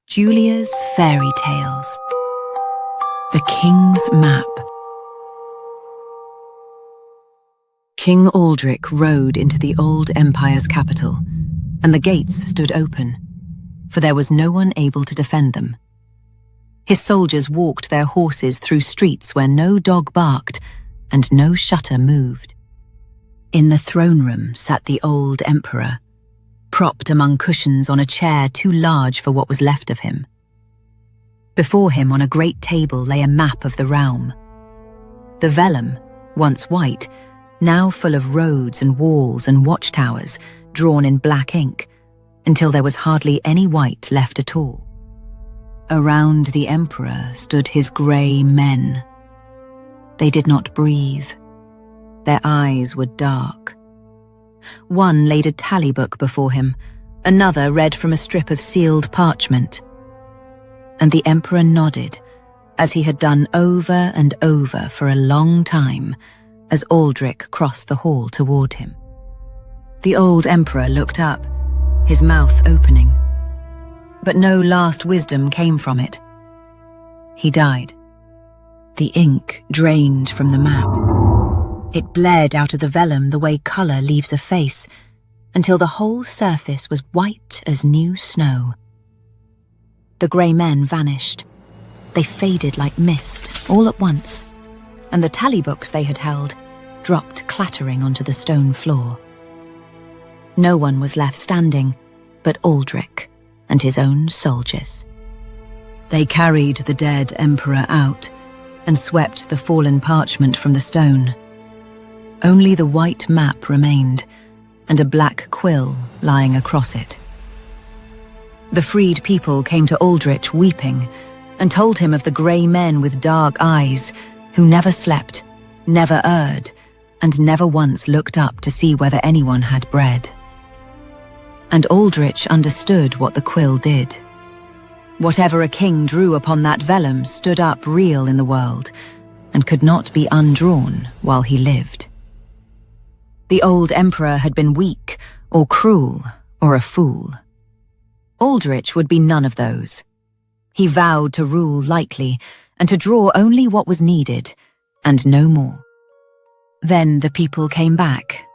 Julia's Fairy Tales. The King's Map. King Aldric rode into the old empire's capital, and the gates stood open, for there was no one able to defend them. His soldiers walked their horses through streets where no dog barked and no shutter moved. In the throne room sat the old emperor, propped among cushions on a chair too large for what was left of him. Before him on a great table lay a map of the realm. The vellum, once white, now full of roads and walls and watchtowers drawn in black ink, until there was hardly any white left at all. Around the emperor stood his grey men. They did not breathe. Their eyes were dark. One laid a tally book before him, another read from a strip of sealed parchment. And the emperor nodded, as he had done over and over for a long time, as Aldric crossed the hall toward him. The old emperor looked up, his mouth opening. But no last wisdom came from it. He died. The ink drained from the map. It bled out of the vellum the way colour leaves a face, until the whole surface was white as new snow. The grey men vanished. They faded like mist, all at once, and the tally books they had held dropped clattering onto the stone floor. No one was left standing but Aldric and his own soldiers. They carried the dead emperor out and swept the fallen parchment from the stone. Only the white map remained, and a black quill lying across it. The freed people came to Aldrich weeping, and told him of the grey men with dark eyes, who never slept, never erred, and never once looked up to see whether anyone had bread. And Aldrich understood what the quill did. Whatever a king drew upon that vellum stood up real in the world, and could not be undrawn while he lived. The old emperor had been weak, or cruel, or a fool. Aldrich would be none of those. He vowed to rule lightly, and to draw only what was needed, and no more. Then the people came back,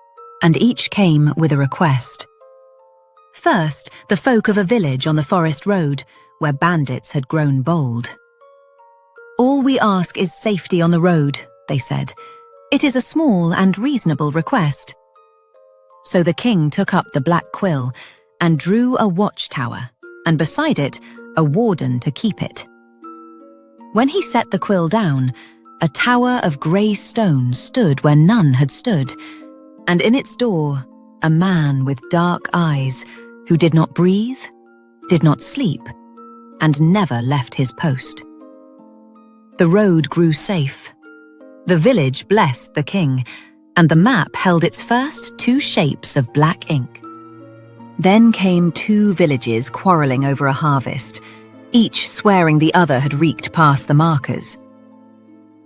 and each came with a request. First, the folk of a village on the forest road, where bandits had grown bold. "All we ask is safety on the road," they said. "It is a small and reasonable request." So the king took up the black quill and drew a watchtower, and beside it, a warden to keep it. When he set the quill down, a tower of grey stone stood where none had stood, and in its door, a man with dark eyes who did not breathe, did not sleep, and never left his post. The road grew safe. The village blessed the king, and the map held its first 2 shapes of black ink. Then came 2 villages quarrelling over a harvest, each swearing the other had reeked past the markers.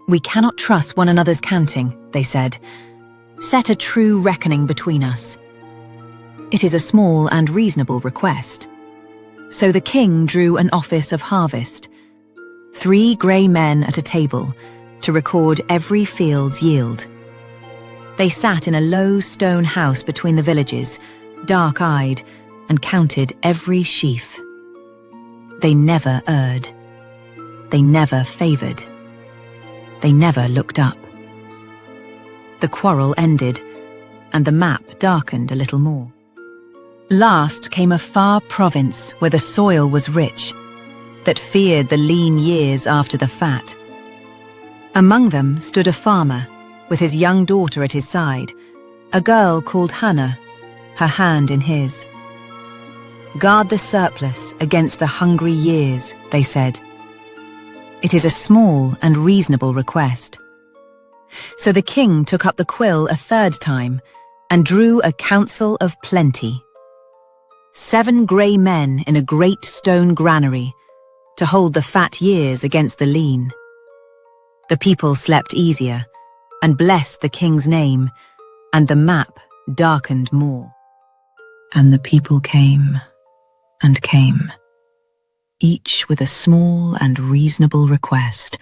"We cannot trust one another's canting," they said. "Set a true reckoning between us." It is a small and reasonable request. So the king drew an office of harvest, 3 grey men at a table, to record every field's yield. They sat in a low stone house between the villages, dark-eyed, and counted every sheaf. They never erred. They never favoured. They never looked up. The quarrel ended, and the map darkened a little more. Last came a far province where the soil was rich, that feared the lean years after the fat. Among them stood a farmer, with his young daughter at his side, a girl called Hanne, her hand in his. "Guard the surplus against the hungry years," they said. It is a small and reasonable request. So the king took up the quill a 3rd time, and drew a council of plenty. 7 grey men in a great stone granary, to hold the fat years against the lean. The people slept easier, and blessed the king's name, and the map darkened more. And the people came and came, each with a small and reasonable request,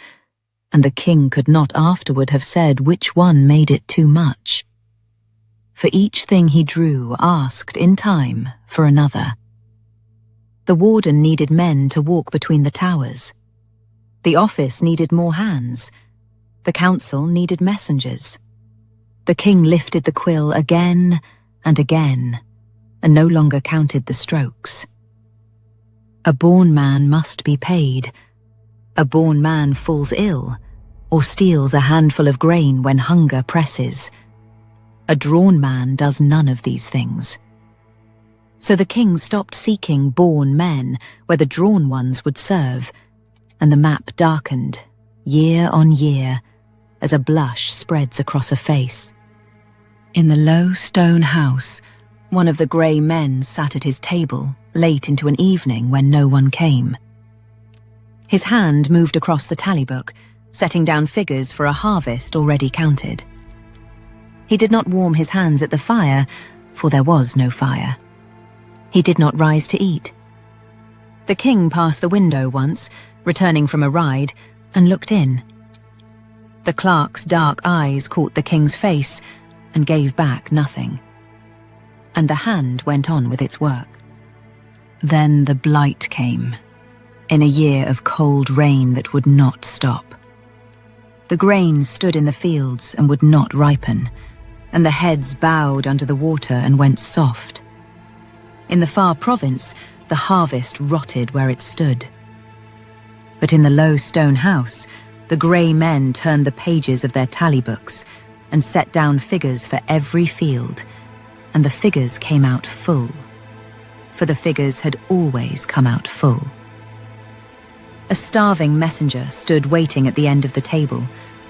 and the king could not afterward have said which one made it too much. For each thing he drew asked in time for another. The warden needed men to walk between the towers. The office needed more hands. The council needed messengers. The king lifted the quill again and again, and no longer counted the strokes. A born man must be paid. A born man falls ill, or steals a handful of grain when hunger presses. A drawn man does none of these things. So the king stopped seeking born men where the drawn ones would serve, and the map darkened, year on year, as a blush spreads across a face. In the low stone house, one of the grey men sat at his table late into an evening when no one came. His hand moved across the tally book, setting down figures for a harvest already counted. He did not warm his hands at the fire, for there was no fire. He did not rise to eat. The king passed the window once, returning from a ride, and looked in. The clerk's dark eyes caught the king's face and gave back nothing. And the hand went on with its work. Then the blight came, in a year of cold rain that would not stop. The grain stood in the fields and would not ripen, and the heads bowed under the water and went soft. In the far province, the harvest rotted where it stood. But in the low stone house, the grey men turned the pages of their tally books and set down figures for every field, and the figures came out full, for the figures had always come out full. A starving messenger stood waiting at the end of the table,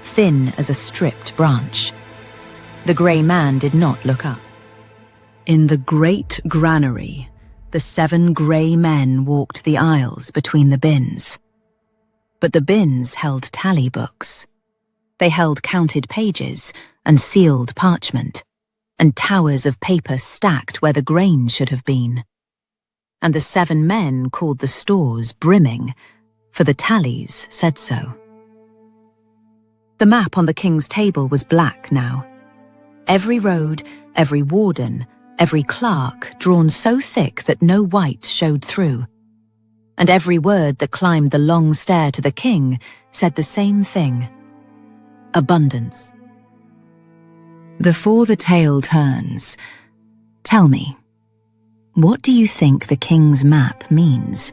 thin as a stripped branch. The grey man did not look up. In the great granary, the 7 grey men walked the aisles between the bins. But the bins held tally books. They held counted pages and sealed parchment, and towers of paper stacked where the grain should have been. And the 7 men called the stores brimming, for the tallies said so. The map on the king's table was black now. Every road, every warden, every clerk drawn so thick that no white showed through. And every word that climbed the long stair to the king said the same thing: abundance. Before the tale turns, tell me, what do you think the king's map means?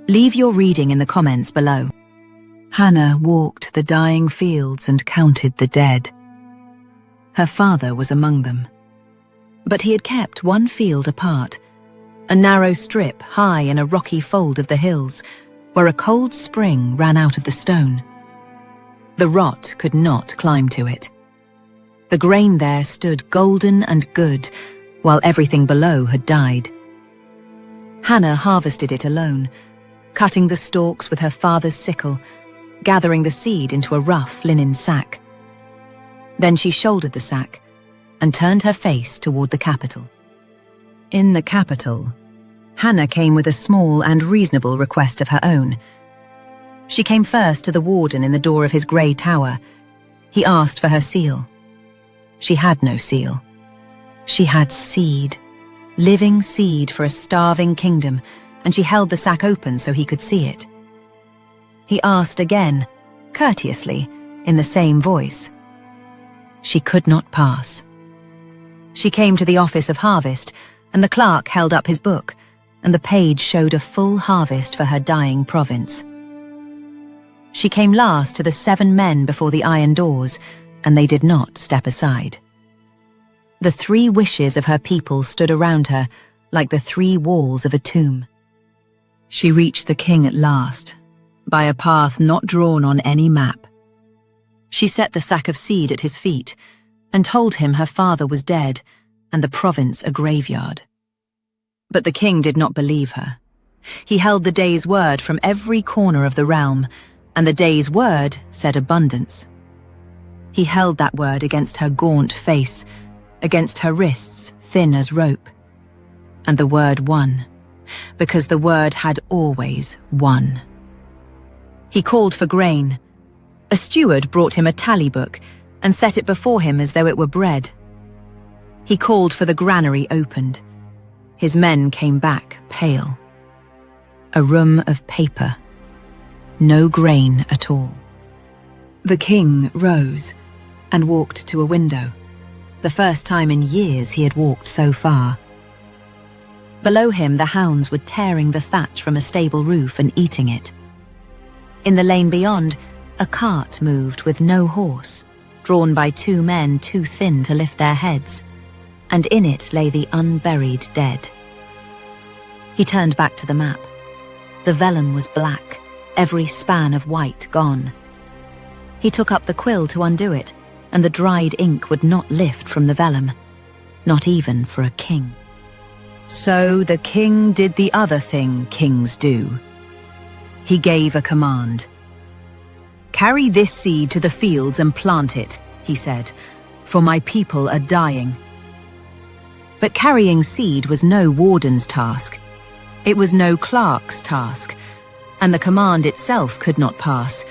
Leave your reading in the comments below. Hanne walked the dying fields and counted the dead. Her father was among them. But he had kept one field apart, a narrow strip high in a rocky fold of the hills, where a cold spring ran out of the stone. The rot could not climb to it. The grain there stood golden and good, while everything below had died. Hanne harvested it alone, cutting the stalks with her father's sickle, gathering the seed into a rough linen sack. Then she shouldered the sack and turned her face toward the capital. In the capital, Hanne came with a small and reasonable request of her own. She came first to the warden in the door of his grey tower. He asked for her seal. She had no seal. She had seed, living seed for a starving kingdom, and she held the sack open so he could see it. He asked again, courteously, in the same voice. She could not pass. She came to the office of harvest, and the clerk held up his book, and the page showed a full harvest for her dying province. She came last to the 7 men before the iron doors, and they did not step aside. The 3 wishes of her people stood around her, like the 3 walls of a tomb. She reached the king at last, by a path not drawn on any map. She set the sack of seed at his feet, and told him her father was dead, and the province a graveyard. But the king did not believe her. He held the day's word from every corner of the realm, and the day's word said abundance. He held that word against her gaunt face, against her wrists thin as rope. And the word won. because the word had always won. He called for grain. A steward brought him a tally book and set it before him as though it were bread. He called for the granary opened. His men came back pale. A room of paper. No grain at all. The king rose and walked to a window. The first time in years he had walked so far. Below him the hounds were tearing the thatch from a stable roof and eating it. In the lane beyond, a cart moved with no horse, drawn by two men too thin to lift their heads, and in it lay the unburied dead. He turned back to the map. The vellum was black, every span of white gone. He took up the quill to undo it, and the dried ink would not lift from the vellum, not even for a king. So the king did the other thing kings do. He gave a command. "Carry this seed to the fields and plant it," he said, "for my people are dying." But carrying seed was no warden's task. It was no clerk's task, and the command itself could not pass,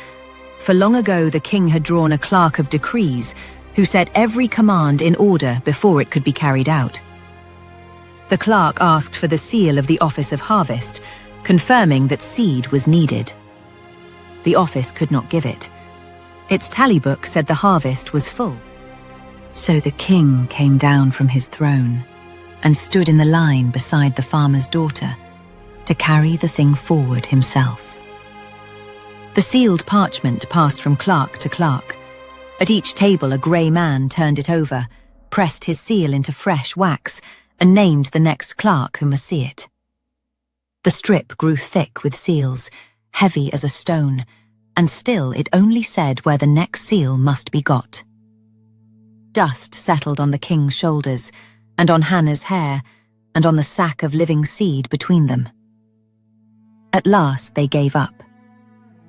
for long ago the king had drawn a clerk of decrees who set every command in order before it could be carried out. The clerk asked for the seal of the Office of Harvest, confirming that seed was needed. The office could not give it. Its tally book said the harvest was full. So the king came down from his throne and stood in the line beside the farmer's daughter to carry the thing forward himself. The sealed parchment passed from clerk to clerk. At each table a grey man turned it over, pressed his seal into fresh wax, and named the next clerk who must see it. The strip grew thick with seals, heavy as a stone, and still it only said where the next seal must be got. Dust settled on the king's shoulders, and on Hanne's hair, and on the sack of living seed between them. At last they gave up.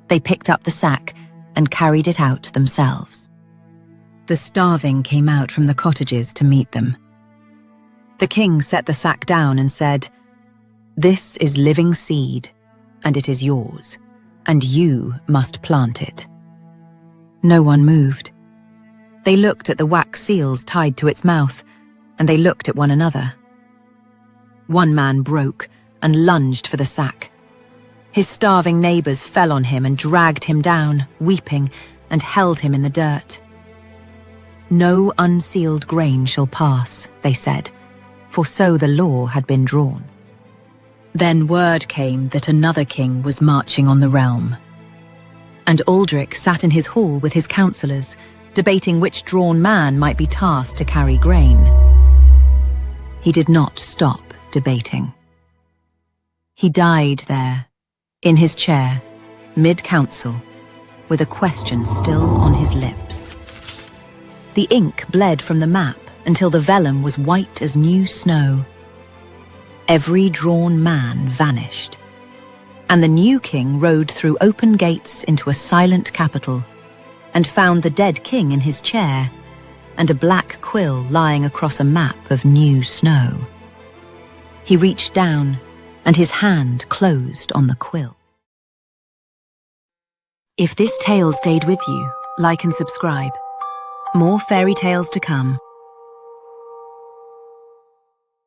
They picked up the sack and carried it out themselves. The starving came out from the cottages to meet them. The king set the sack down and said, "This is living seed, and it is yours, and you must plant it." No one moved. They looked at the wax seals tied to its mouth, and they looked at one another. One man broke and lunged for the sack. His starving neighbours fell on him and dragged him down, weeping, and held him in the dirt. "No unsealed grain shall pass," they said, for so the law had been drawn. Then word came that another king was marching on the realm. And Aldric sat in his hall with his councillors, debating which drawn man might be tasked to carry grain. He did not stop debating. He died there, in his chair, mid-council, with a question still on his lips. The ink bled from the map until the vellum was white as new snow. Every drawn man vanished, and the new king rode through open gates into a silent capital and found the dead king in his chair and a black quill lying across a map of new snow. He reached down, and his hand closed on the quill. If this tale stayed with you, like and subscribe. More fairy tales to come.